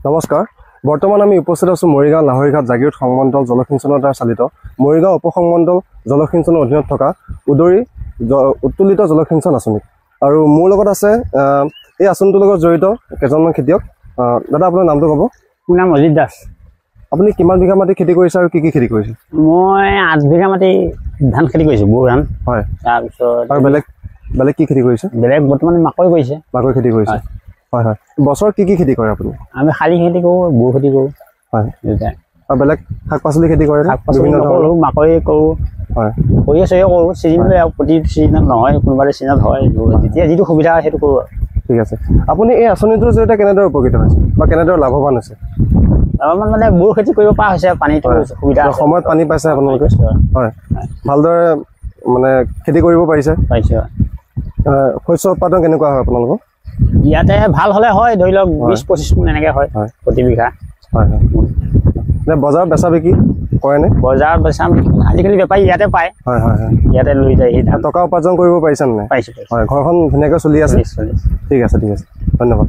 নমস্কাৰ বৰ্তমান আমি উপস্থিত আছো মৰিগাঁও লাহৰীঘাট জাগিৰোড সংমণ্ডল জলসিঞ্চনৰ দ্বাৰা চালিত মৰিগাঁও উপসংমণ্ডল জলসিঞ্চনৰ অধীনত থকা উদৰি উত্তোলিত জলসিঞ্চন আঁচনি আৰু মোৰ লগত আছে এই আঁচনিটোৰ লগত জড়িত কেইজনমান খেতিয়ক দাদা আপোনাৰ নামটো ক'ব মোৰ নাম অজিত দাস আপুনি কিমান বিঘা মাটি খেতি কৰিছে আৰু কি কি খেতি কৰিছে মই 8 বিঘা মাটি ধান খেতি কৰিছো বু ধান হয় তাৰ পিছত আৰু বেলেগ কি খেতি কৰিছে বেলেগ বৰ্তমান মাকৈ কৰিছে মাকৈ খেতি কৰিছে হয় হয় বছৰ কি খেতি কৰে আপুনি আমি শালি খেতি কৰো বু খেতি কৰো হয় দুটা আৰু বেলেগ শাক-পাচলি খেতি কৰে বিভিন্ন ধৰণৰ মাকৈ কৰো হয় কৰি আছে কৰো সিজন লৈ প্ৰতি সিজনত নহয় কোনোবা সিজনত হয় যেতিয়া যিটো সুবিধা সেইটো কৰো ঠিক আছে আপুনি এই আঁচনিটোৰ জৰিয়তে কেনেদৰে উপকৃত হৈছে বা কেনেদৰে লাভৱান হৈছে আমাৰ মানে বু খেতি কৰিব পৰা হৈছে পানীটো সুবিধা সময়ত পানী পাইছে আপোনালোকে হয় ভালদৰে মানে খেতি কৰিব পাৰিছে শস্য উৎপাদন কেনেকুৱা হয় আপোনালোকৰ ইয়াতে ভাল হলে হয় ধৰি লওক 20-25 মান এনেকৈ হয় প্ৰতি বিঘা হয় হয় বজাৰত বেচা বিক্ৰী কৰেনে বজাৰত বেচা আজিকালি বেপাৰী ইয়াতে পায় হয় হয় হয় ইয়াতে লৈ যায় টকা উপাৰ্জন কৰিব পাৰিছে নে পাইছো হয় ঘৰখন ধুনীয়াকৈ চলি আছে ঠিক আছে ধন্যবাদ